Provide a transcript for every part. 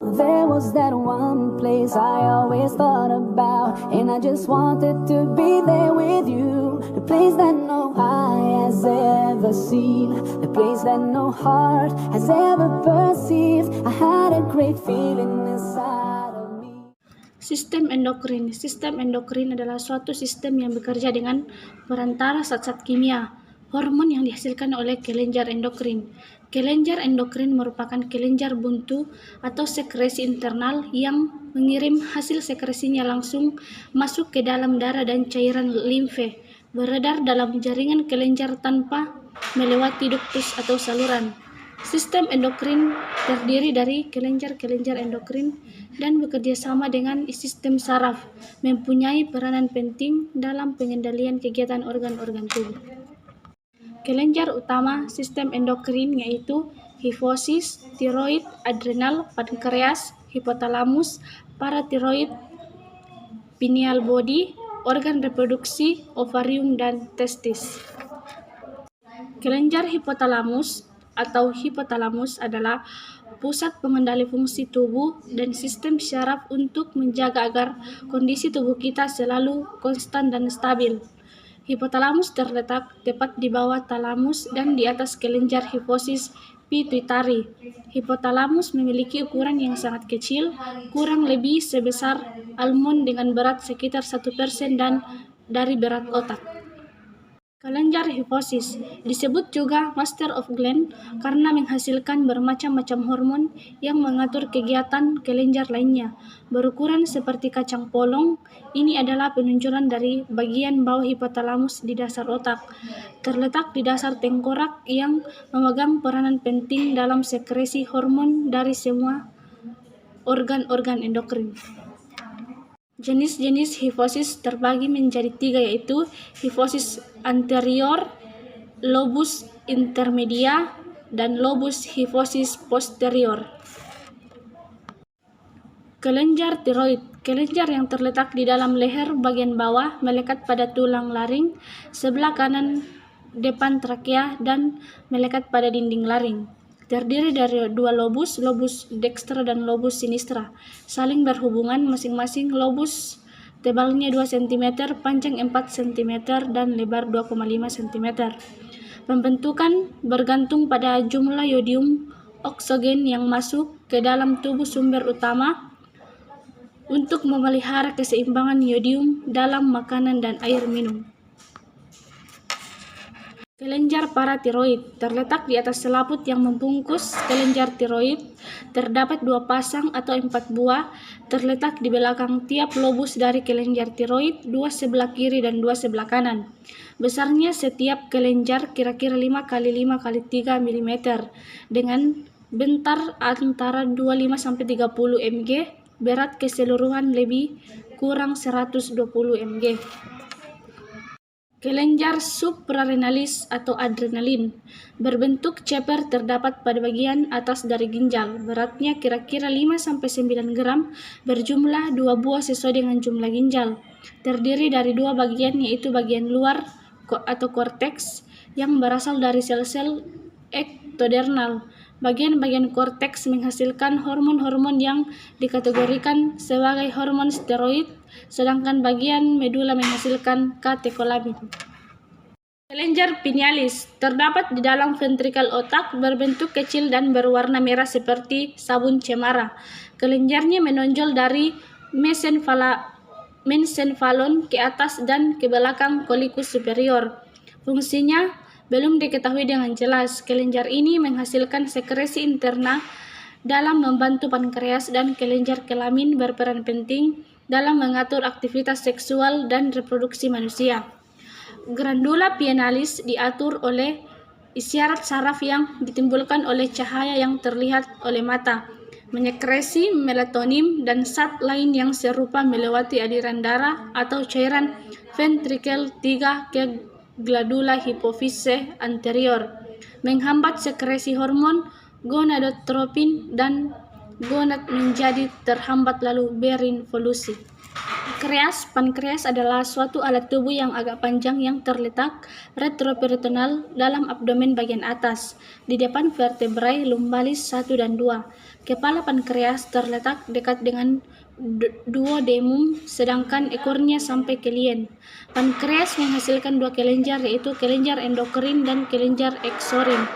There was that one place I always thought about, and I just wanted to be there with you. The place that no eye has ever seen, the place that no heart has ever perceived. I had a great feeling inside of me. Sistem endokrin. Sistem endokrin adalah suatu sistem yang bekerja dengan perantara zat-zat kimia, hormon yang dihasilkan oleh kelenjar endokrin. Kelenjar endokrin merupakan kelenjar buntu atau sekresi internal yang mengirim hasil sekresinya langsung masuk ke dalam darah dan cairan limfe, beredar dalam jaringan kelenjar tanpa melewati duktus atau saluran. Sistem endokrin terdiri dari kelenjar-kelenjar endokrin dan bekerja sama dengan sistem saraf, mempunyai peranan penting dalam pengendalian kegiatan organ-organ tubuh. Kelenjar utama sistem endokrin yaitu hipofisis, tiroid, adrenal, pankreas, hipotalamus, paratiroid, pineal body, organ reproduksi, ovarium, dan testis. Kelenjar hipotalamus atau hipotalamus adalah pusat pengendali fungsi tubuh dan sistem syaraf untuk menjaga agar kondisi tubuh kita selalu konstan dan stabil. Hipotalamus terletak tepat di bawah talamus dan di atas kelenjar hipofisis pituitari. Hipotalamus memiliki ukuran yang sangat kecil, kurang lebih sebesar almond dengan berat sekitar 1% dan dari berat otak. Kelenjar hipofisis disebut juga master of gland karena menghasilkan bermacam-macam hormon yang mengatur kegiatan kelenjar lainnya. Berukuran seperti kacang polong, ini adalah penunjukan dari bagian bawah hipotalamus di dasar otak. Terletak di dasar tengkorak yang memegang peranan penting dalam sekresi hormon dari semua organ-organ endokrin. Jenis-jenis hipofisis terbagi menjadi 3 yaitu hipofisis anterior, lobus intermedia, dan lobus hipofisis posterior. Kelenjar tiroid, kelenjar yang terletak di dalam leher bagian bawah melekat pada tulang laring sebelah kanan depan trakea dan melekat pada dinding laring. Terdiri dari 2 lobus, lobus dextra dan lobus sinistra, saling berhubungan masing-masing. Lobus tebalnya 2 cm, panjang 4 cm, dan lebar 2,5 cm. Pembentukan bergantung pada jumlah yodium oksogen yang masuk ke dalam tubuh sumber utama untuk memelihara keseimbangan yodium dalam makanan dan air minum. Kelenjar paratiroid terletak di atas selaput yang membungkus kelenjar tiroid. Terdapat 2 pasang atau 4 buah terletak di belakang tiap lobus dari kelenjar tiroid, 2 sebelah kiri dan 2 sebelah kanan. Besarnya setiap kelenjar kira-kira 5 x 5 x 3 mm dengan bentar antara 25 sampai 30 mg, berat keseluruhan lebih kurang 120 mg. Kelenjar suprarenalis atau adrenalin berbentuk ceper terdapat pada bagian atas dari ginjal. Beratnya kira-kira 5-9 gram, berjumlah 2 buah sesuai dengan jumlah ginjal. Terdiri dari 2 bagian yaitu bagian luar atau korteks yang berasal dari sel-sel ektodernal. Bagian-bagian korteks menghasilkan hormon-hormon yang dikategorikan sebagai hormon steroid, sedangkan bagian medula menghasilkan katekolamin. Kelenjar pinealis terdapat di dalam ventrikel otak, berbentuk kecil dan berwarna merah seperti sabun cemara. Kelenjarnya menonjol dari mesenfalon ke atas dan ke belakang coliculus superior. Fungsinya belum diketahui dengan jelas. Kelenjar ini menghasilkan sekresi interna dalam membantu pankreas, dan kelenjar kelamin berperan penting dalam mengatur aktivitas seksual dan reproduksi manusia. Glandula pinealis diatur oleh isyarat saraf yang ditimbulkan oleh cahaya yang terlihat oleh mata, menyekresi melatonin dan zat lain yang serupa melewati aliran darah atau cairan ventrikel 3 ke glandula hipofise anterior, menghambat sekresi hormon gonadotropin dan gonad menjadi terhambat lalu berinvolusi. Pankreas adalah suatu alat tubuh yang agak panjang yang terletak retroperitoneal dalam abdomen bagian atas, di depan vertebrae lumbalis 1 dan 2. Kepala pankreas terletak dekat dengan duodenum, sedangkan ekornya sampai ke lien. Pankreas menghasilkan 2 kelenjar, yaitu kelenjar endokrin dan kelenjar eksorin.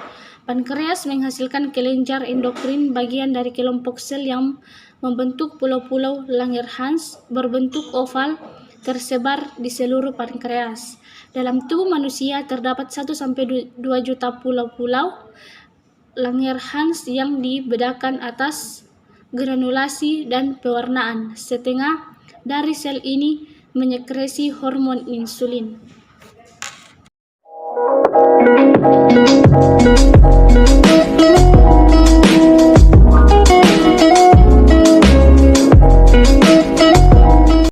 Pankreas menghasilkan kelenjar endokrin, bagian dari kelompok sel yang membentuk pulau-pulau Langerhans berbentuk oval tersebar di seluruh pankreas. Dalam tubuh manusia terdapat 1-2 juta pulau-pulau Langerhans yang dibedakan atas granulasi dan pewarnaan. Setengah dari sel ini menyekresi hormon insulin.